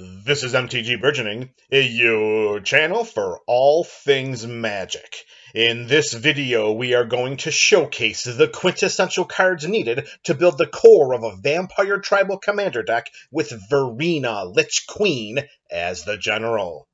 This is MTG Burgeoning, your channel for all things magic. In this video, we are going to showcase the quintessential cards needed to build the core of a Vampire Tribal Commander deck with Varina, Lich Queen as the general.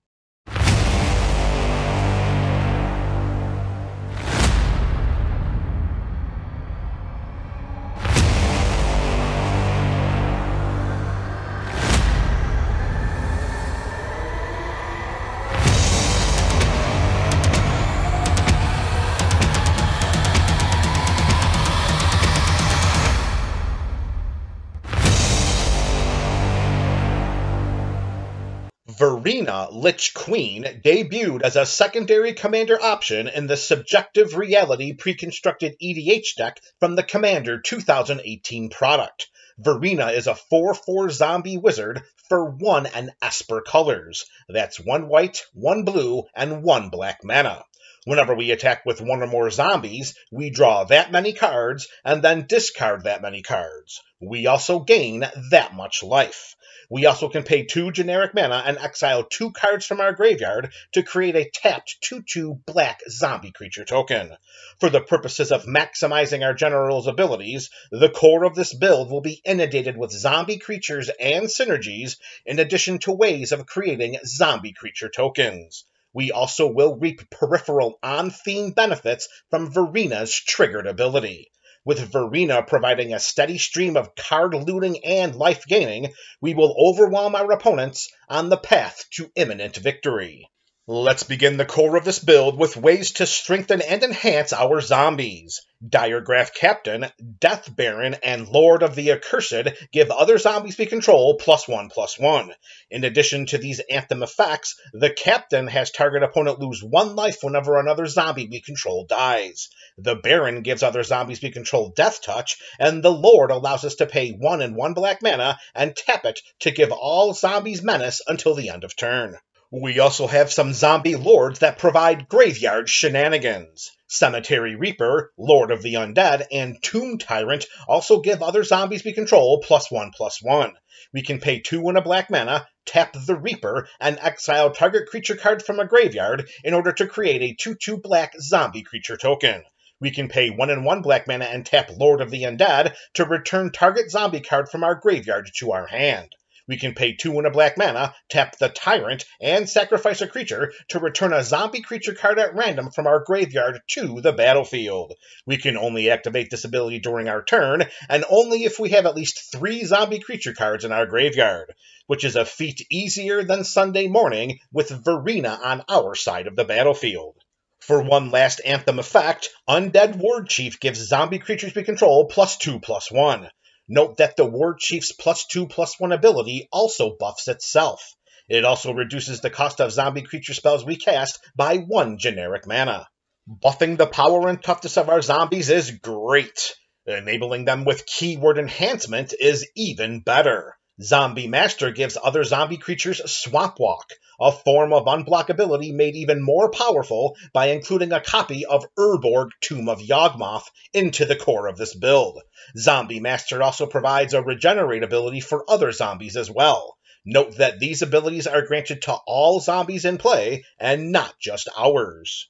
Varina, Lich Queen debuted as a secondary commander option in the Subjective Reality pre-constructed EDH deck from the Commander 2018 product. Varina is a 4/4 zombie wizard for 1 and Esper colors. That's 1 white, 1 blue, and 1 black mana. Whenever we attack with 1 or more zombies, we draw that many cards and then discard that many cards. We also gain that much life. We also can pay 2 generic mana and exile 2 cards from our graveyard to create a tapped 2/2 black zombie creature token. For the purposes of maximizing our general's abilities, the core of this build will be inundated with zombie creatures and synergies, in addition to ways of creating zombie creature tokens. We also will reap peripheral on-theme benefits from Varina's triggered ability. With Varina providing a steady stream of card looting and life gaining, we will overwhelm our opponents on the path to imminent victory. Let's begin the core of this build with ways to strengthen and enhance our zombies. Diregraph Captain, Death Baron, and Lord of the Accursed give other zombies we control +1/+1. In addition to these Anthem effects, the Captain has target opponent lose 1 life whenever another zombie we control dies. The Baron gives other zombies we control Death Touch, and the Lord allows us to pay 1 and 1 black mana and tap it to give all zombies menace until the end of turn. We also have some zombie lords that provide graveyard shenanigans. Cemetery Reaper, Lord of the Undead, and Tomb Tyrant also give other zombies we control +1/+1. We can pay 2 and a black mana, tap the Reaper, and exile target creature card from a graveyard in order to create a 2/2 black zombie creature token. We can pay 1 and 1 black mana and tap Lord of the Undead to return target zombie card from our graveyard to our hand. We can pay 2 and a black mana, tap the Tyrant, and sacrifice a creature to return a zombie creature card at random from our graveyard to the battlefield. We can only activate this ability during our turn, and only if we have at least 3 zombie creature cards in our graveyard, which is a feat easier than Sunday morning with Varina on our side of the battlefield. For one last Anthem effect, Undead Ward Chief gives zombie creatures we control +2/+1. Note that the Ward Chief's +2/+1 ability also buffs itself. It also reduces the cost of zombie creature spells we cast by 1 generic mana. Buffing the power and toughness of our zombies is great. Enabling them with keyword enhancement is even better. Zombie Master gives other zombie creatures Swamp Walk, a form of unblockability made even more powerful by including a copy of Urborg Tomb of Yawgmoth into the core of this build. Zombie Master also provides a regenerate ability for other zombies as well. Note that these abilities are granted to all zombies in play, and not just ours.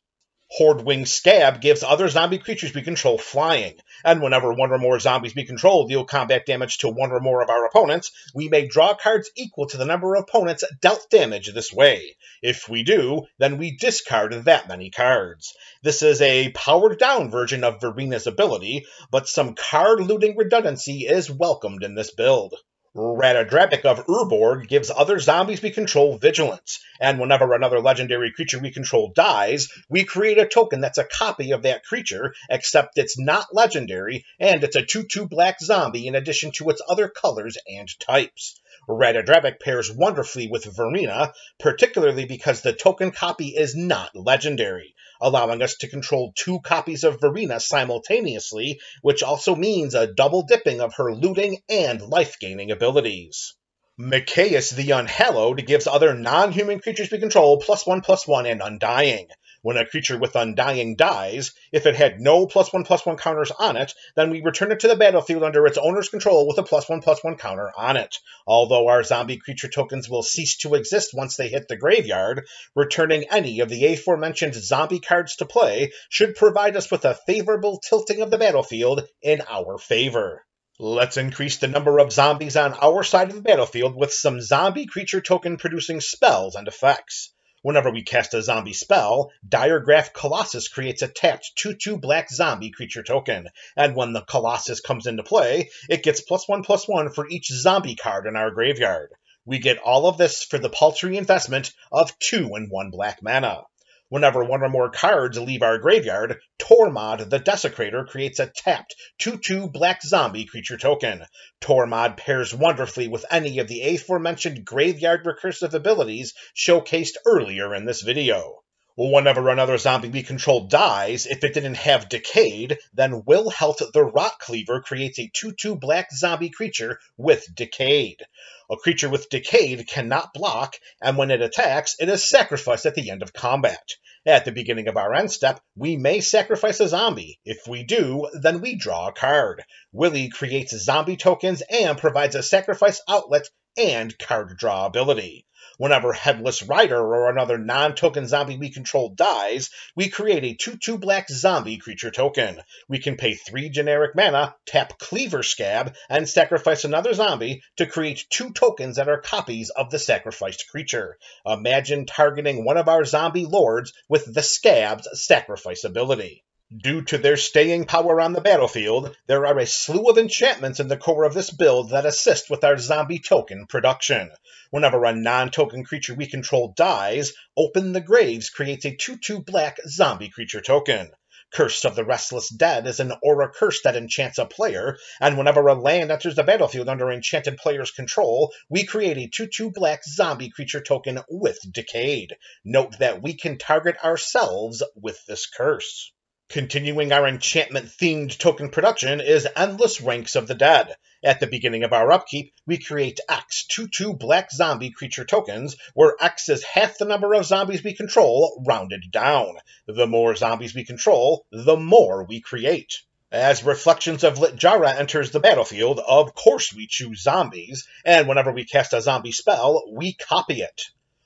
Hordewing Scab gives other zombie creatures we control flying, and whenever 1 or more zombies we control deal combat damage to 1 or more of our opponents, we may draw cards equal to the number of opponents dealt damage this way. If we do, then we discard that many cards. This is a powered-down version of Varina's ability, but some card-looting redundancy is welcomed in this build. Ratadrabic of Urborg gives other zombies we control vigilance, and whenever another legendary creature we control dies, we create a token that's a copy of that creature, except it's not legendary, and it's a 2/2 black zombie in addition to its other colors and types. Ratadrabic pairs wonderfully with Varina, particularly because the token copy is not legendary, allowing us to control 2 copies of Varina simultaneously, which also means a double dipping of her looting and life-gaining abilities. Mikaeus the Unhallowed gives other non-human creatures we control +1/+1 and Undying. When a creature with Undying dies, if it had no +1/+1 counters on it, then we return it to the battlefield under its owner's control with a +1/+1 counter on it. Although our zombie creature tokens will cease to exist once they hit the graveyard, returning any of the aforementioned zombie cards to play should provide us with a favorable tilting of the battlefield in our favor. Let's increase the number of zombies on our side of the battlefield with some zombie creature token producing spells and effects. Whenever we cast a zombie spell, Diregraph Colossus creates a tapped 2/2 black zombie creature token, and when the Colossus comes into play, it gets +1/+1 for each zombie card in our graveyard. We get all of this for the paltry investment of 2 and 1 black mana. Whenever one or more cards leave our graveyard, Tormod the Desecrator creates a tapped 2/2 black zombie creature token. Tormod pairs wonderfully with any of the aforementioned graveyard recursive abilities showcased earlier in this video. Whenever another zombie we control dies, if it didn't have Decayed, then Wilhelt the Rot Cleaver creates a 2/2 black zombie creature with Decayed. A creature with Decayed cannot block, and when it attacks, it is sacrificed at the end of combat. At the beginning of our end step, we may sacrifice a zombie. If we do, then we draw a card. Willy creates zombie tokens and provides a sacrifice outlet and card draw ability. Whenever Headless Rider or another non-token zombie we control dies, we create a 2/2 black zombie creature token. We can pay 3 generic mana, tap Cleaver Scab, and sacrifice another zombie to create 2 tokens that are copies of the sacrificed creature. Imagine targeting one of our zombie lords with the Scab's sacrifice ability. Due to their staying power on the battlefield, there are a slew of enchantments in the core of this build that assist with our zombie token production. Whenever a non-token creature we control dies, Open the Graves creates a 2/2 black zombie creature token. Curse of the Restless Dead is an aura curse that enchants a player, and whenever a land enters the battlefield under enchanted player's control, we create a 2/2 black zombie creature token with Decayed. Note that we can target ourselves with this curse. Continuing our enchantment-themed token production is Endless Ranks of the Dead. At the beginning of our upkeep, we create X 2/2 black zombie creature tokens, where X is half the number of zombies we control, rounded down. The more zombies we control, the more we create. As Reflections of Littjara enters the battlefield, of course we choose zombies, and whenever we cast a zombie spell, we copy it.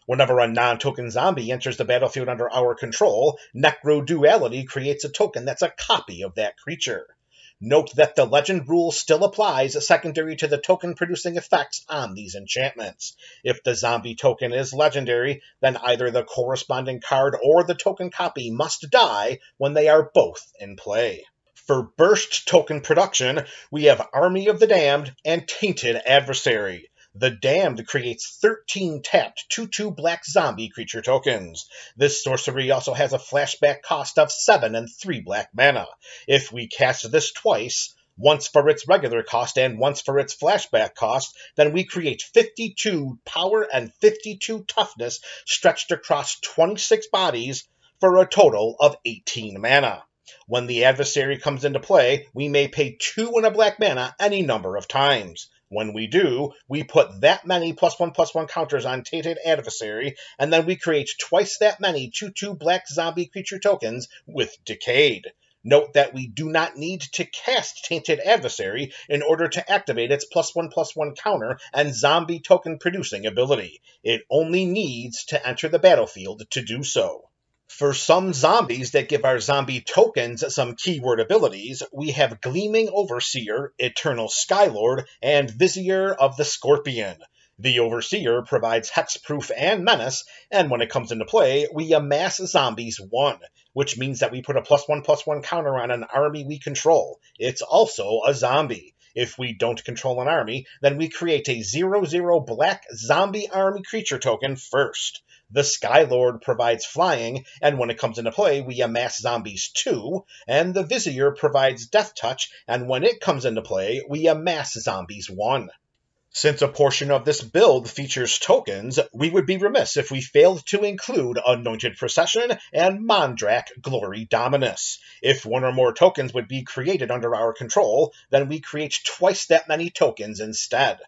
Whenever a non-token zombie enters the battlefield under our control, Necroduality creates a token that's a copy of that creature. Note that the legend rule still applies secondary to the token-producing effects on these enchantments. If the zombie token is legendary, then either the corresponding card or the token copy must die when they are both in play. For burst token production, we have Army of the Damned and Tainted Adversary. The Damned creates 13 tapped 2/2 black zombie creature tokens. This sorcery also has a flashback cost of 7 and 3 black mana. If we cast this twice, once for its regular cost and once for its flashback cost, then we create 52 power and 52 toughness stretched across 26 bodies for a total of 18 mana. When the adversary comes into play, we may pay 2 and a black mana any number of times. When we do, we put that many +1/+1 counters on Tainted Adversary, and then we create twice that many 2/2 black zombie creature tokens with Decayed. Note that we do not need to cast Tainted Adversary in order to activate its +1/+1 counter and zombie token producing ability. It only needs to enter the battlefield to do so. For some zombies that give our zombie tokens some keyword abilities, we have Gleaming Overseer, Eternal Skylord, and Vizier of the Scorpion. The Overseer provides Hexproof and Menace, and when it comes into play, we amass zombies 1, which means that we put a +1/+1 counter on an army we control. It's also a zombie. If we don't control an army, then we create a 0/0 black zombie army creature token first. The Skylord provides flying, and when it comes into play, we amass zombies 2, and the Vizier provides Death Touch, and when it comes into play, we amass zombies 1. Since a portion of this build features tokens, we would be remiss if we failed to include Anointed Procession and Mondrak Glory Dominus. If one or more tokens would be created under our control, then we create twice that many tokens instead.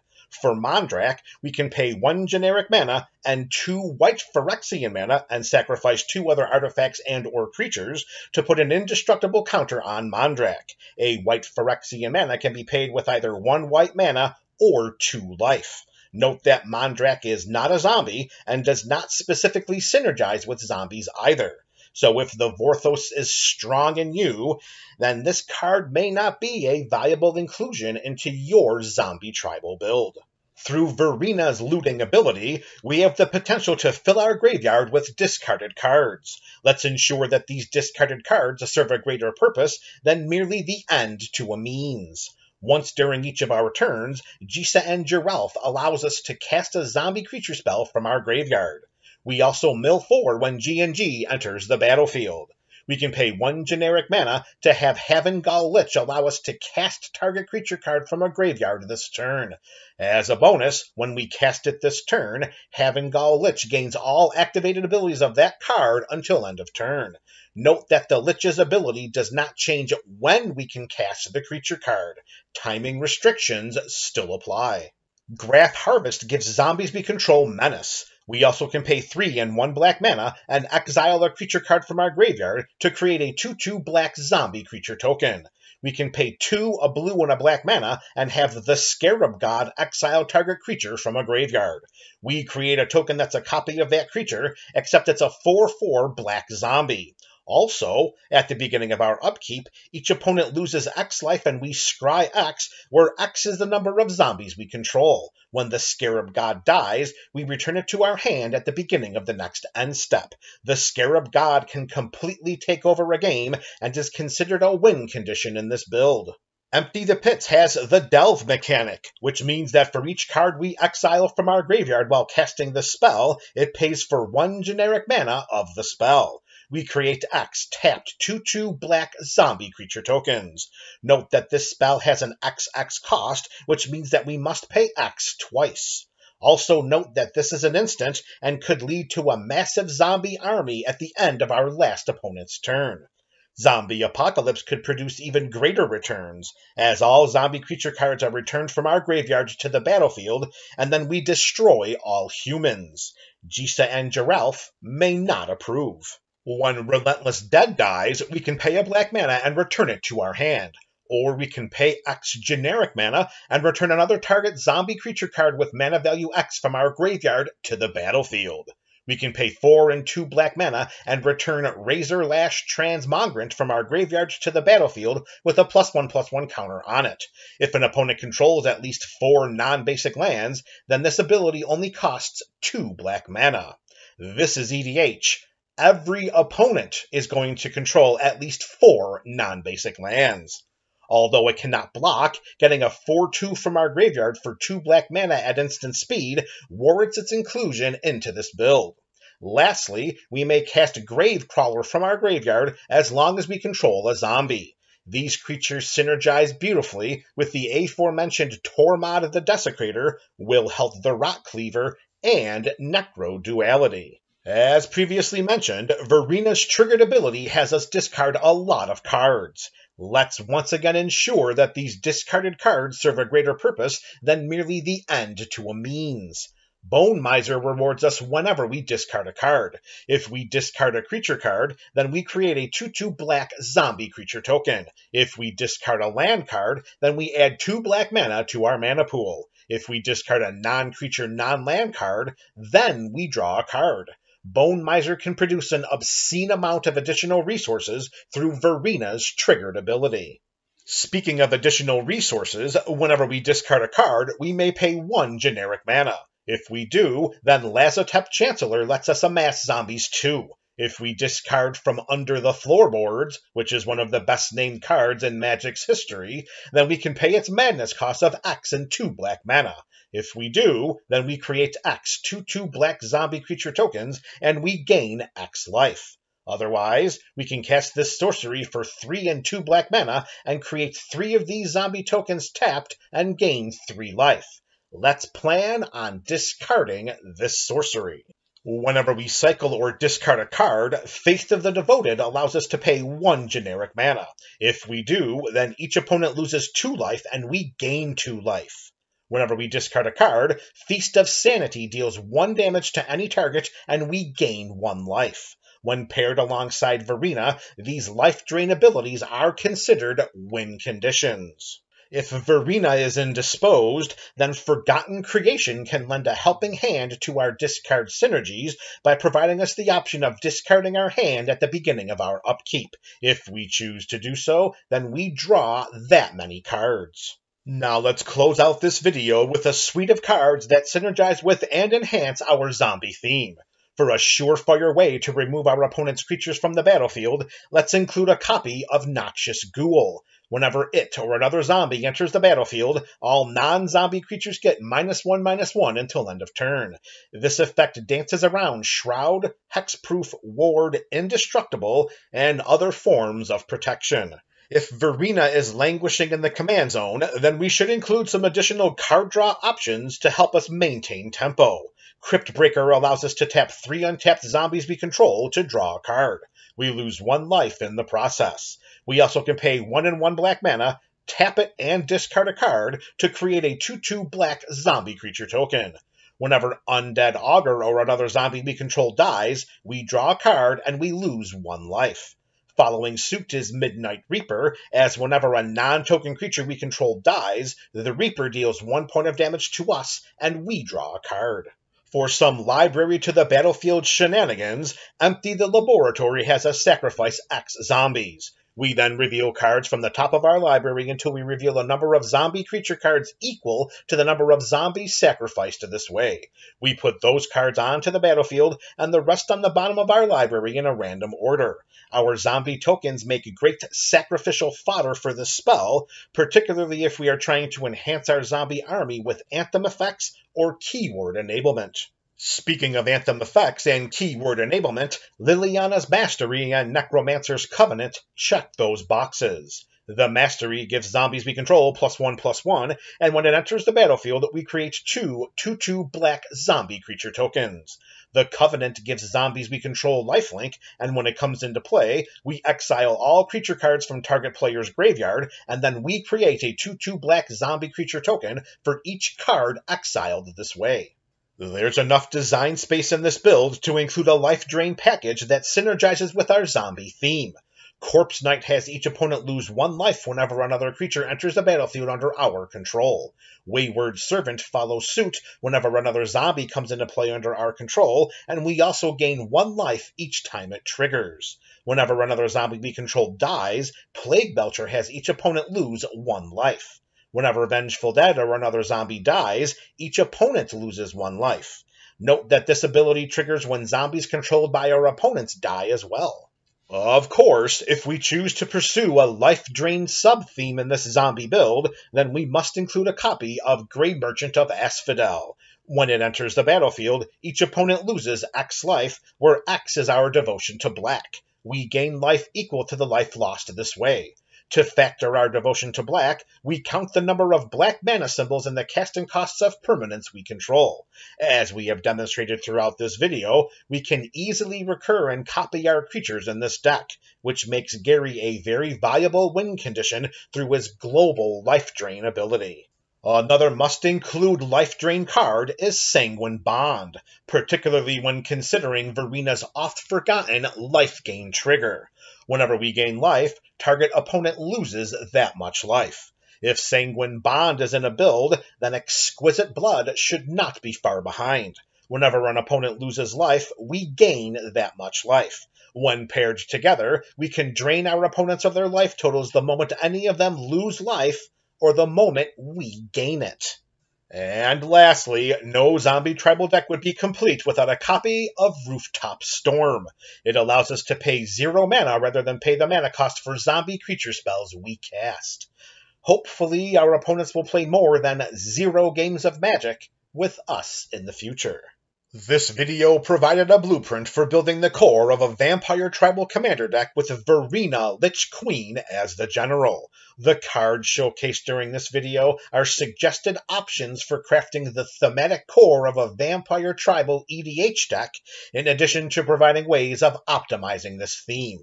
For Mondrak, we can pay 1 generic mana and 2 white Phyrexian mana and sacrifice 2 other artifacts and or creatures to put an indestructible counter on Mondrak. A white Phyrexian mana can be paid with either 1 white mana or 2 life. Note that Mondrak is not a zombie and does not specifically synergize with zombies either. So if the Vorthos is strong in you, then this card may not be a viable inclusion into your zombie tribal build. Through Varina's looting ability, we have the potential to fill our graveyard with discarded cards. Let's ensure that these discarded cards serve a greater purpose than merely the end to a means. Once during each of our turns, Gisa and Geralf allows us to cast a zombie creature spell from our graveyard. We also mill 4 when G&G enters the battlefield. We can pay 1 generic mana to have Havengall Lich allow us to cast target creature card from a graveyard this turn. As a bonus, when we cast it this turn, Havengall Lich gains all activated abilities of that card until end of turn. Note that the Lich's ability does not change when we can cast the creature card. Timing restrictions still apply. Graph Harvest gives zombies we control Menace. We also can pay 3 and 1 black mana and exile a creature card from our graveyard to create a 2/2 black zombie creature token. We can pay 2, a blue, and a black mana and have the Scarab God exile target creature from a graveyard. We create a token that's a copy of that creature, except it's a 4/4 black zombie. Also, at the beginning of our upkeep, each opponent loses X life and we scry X, where X is the number of zombies we control. When the Scarab God dies, we return it to our hand at the beginning of the next end step. The Scarab God can completely take over a game and is considered a win condition in this build. Empty the Pits has the Delve mechanic, which means that for each card we exile from our graveyard while casting the spell, it pays for 1 generic mana of the spell. We create X tapped 2/2 black zombie creature tokens. Note that this spell has an XX cost, which means that we must pay X twice. Also note that this is an instant and could lead to a massive zombie army at the end of our last opponent's turn. Zombie Apocalypse could produce even greater returns, as all zombie creature cards are returned from our graveyard to the battlefield, and then we destroy all humans. Gisa and Geralf may not approve. When Relentless Dead dies, we can pay a black mana and return it to our hand. Or we can pay X generic mana and return another target zombie creature card with mana value X from our graveyard to the battlefield. We can pay 4 and 2 black mana and return Razor Lash Transmogrant from our graveyard to the battlefield with a +1/+1 counter on it. If an opponent controls at least 4 non-basic lands, then this ability only costs 2 black mana. This is EDH. Every opponent is going to control at least 4 non-basic lands. Although it cannot block, getting a 4/2 from our graveyard for 2 black mana at instant speed warrants its inclusion into this build. Lastly, we may cast Gravecrawler from our graveyard as long as we control a zombie. These creatures synergize beautifully with the aforementioned Tormod of the Desecrator, Wilhelt the Rot Cleaver, and Necro Duality. As previously mentioned, Varina's triggered ability has us discard a lot of cards. Let's once again ensure that these discarded cards serve a greater purpose than merely the end to a means. Bone Miser rewards us whenever we discard a card. If we discard a creature card, then we create a 2/2 black zombie creature token. If we discard a land card, then we add 2 black mana to our mana pool. If we discard a non-creature, non-land card, then we draw a card. Bone Miser can produce an obscene amount of additional resources through Varina's triggered ability. Speaking of additional resources, whenever we discard a card, we may pay 1 generic mana. If we do, then Lazotep Chancellor lets us amass zombies too. If we discard from Under the Floorboards, which is one of the best named cards in Magic's history, then we can pay its madness cost of X and 2 black mana. If we do, then we create X 2/2 black zombie creature tokens, and we gain X life. Otherwise, we can cast this sorcery for 3 and 2 black mana and create 3 of these zombie tokens tapped and gain 3 life. Let's plan on discarding this sorcery. Whenever we cycle or discard a card, Faith of the Devoted allows us to pay 1 generic mana. If we do, then each opponent loses 2 life and we gain 2 life. Whenever we discard a card, Feast of Sanity deals 1 damage to any target, and we gain 1 life. When paired alongside Varina, these life drain abilities are considered win conditions. If Varina is indisposed, then Forgotten Creation can lend a helping hand to our discard synergies by providing us the option of discarding our hand at the beginning of our upkeep. If we choose to do so, then we draw that many cards. Now let's close out this video with a suite of cards that synergize with and enhance our zombie theme. For a surefire way to remove our opponent's creatures from the battlefield, let's include a copy of Noxious Ghoul. Whenever it or another zombie enters the battlefield, all non-zombie creatures get -1/-1 until end of turn. This effect dances around Shroud, Hexproof, Ward, Indestructible, and other forms of protection. If Varina is languishing in the command zone, then we should include some additional card draw options to help us maintain tempo. Cryptbreaker allows us to tap 3 untapped zombies we control to draw a card. We lose 1 life in the process. We also can pay 1 and 1 black mana, tap it, and discard a card to create a 2/2 black zombie creature token. Whenever Undead Augur or another zombie we control dies, we draw a card and we lose 1 life. Following suit is Midnight Reaper, as whenever a non-token creature we control dies, the Reaper deals 1 point of damage to us, and we draw a card. For some library to the battlefield shenanigans, Empty the Laboratory has us sacrifice X zombies. We then reveal cards from the top of our library until we reveal a number of zombie creature cards equal to the number of zombies sacrificed this way. We put those cards onto the battlefield and the rest on the bottom of our library in a random order. Our zombie tokens make great sacrificial fodder for this spell, particularly if we are trying to enhance our zombie army with anthem effects or keyword enablement. Speaking of anthem effects and keyword enablement, Liliana's Mastery and Necromancer's Covenant check those boxes. The Mastery gives zombies we control +1/+1, and when it enters the battlefield, we create 2/2 black zombie creature tokens. The Covenant gives zombies we control lifelink, and when it comes into play, we exile all creature cards from target player's graveyard, and then we create a 2/2 black zombie creature token for each card exiled this way. There's enough design space in this build to include a life drain package that synergizes with our zombie theme. Corpse Knight has each opponent lose 1 life whenever another creature enters the battlefield under our control. Wayward Servant follows suit whenever another zombie comes into play under our control, and we also gain 1 life each time it triggers. Whenever another zombie we control dies, Plague Belcher has each opponent lose 1 life. Whenever Vengeful Dead or another zombie dies, each opponent loses 1 life. Note that this ability triggers when zombies controlled by our opponents die as well. Of course, if we choose to pursue a life drain sub-theme in this zombie build, then we must include a copy of Grey Merchant of Asphodel. When it enters the battlefield, each opponent loses X life, where X is our devotion to black. We gain life equal to the life lost this way. To factor our devotion to black, we count the number of black mana symbols and the casting costs of permanents we control. As we have demonstrated throughout this video, we can easily recur and copy our creatures in this deck, which makes Gary a very viable win condition through his global life drain ability. Another must-include life drain card is Sanguine Bond, particularly when considering Varina's oft-forgotten life gain trigger. Whenever we gain life, target opponent loses that much life. If Sanguine Bond is in a build, then Exquisite Blood should not be far behind. Whenever an opponent loses life, we gain that much life. When paired together, we can drain our opponents of their life totals the moment any of them lose life, or the moment we gain it. And lastly, no zombie tribal deck would be complete without a copy of Rooftop Storm. It allows us to pay 0 mana rather than pay the mana cost for zombie creature spells we cast. Hopefully, our opponents will play more than 0 games of Magic with us in the future. This video provided a blueprint for building the core of a Vampire Tribal Commander deck with Varina Lich Queen as the general. The cards showcased during this video are suggested options for crafting the thematic core of a Vampire Tribal EDH deck, in addition to providing ways of optimizing this theme.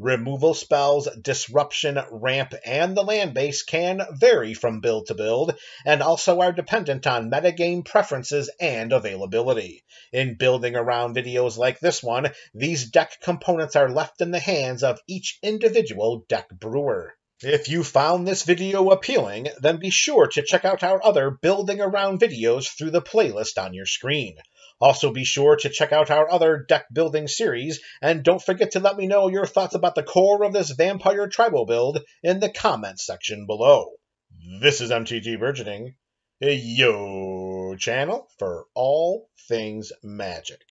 Removal spells, disruption, ramp, and the land base can vary from build to build, and also are dependent on metagame preferences and availability. In building around videos like this one, these deck components are left in the hands of each individual deck brewer. If you found this video appealing, then be sure to check out our other building around videos through the playlist on your screen. Also be sure to check out our other deck building series, and don't forget to let me know your thoughts about the core of this Vampire Tribal build in the comments section below. This is MTG Burgeoning, your channel for all things Magic.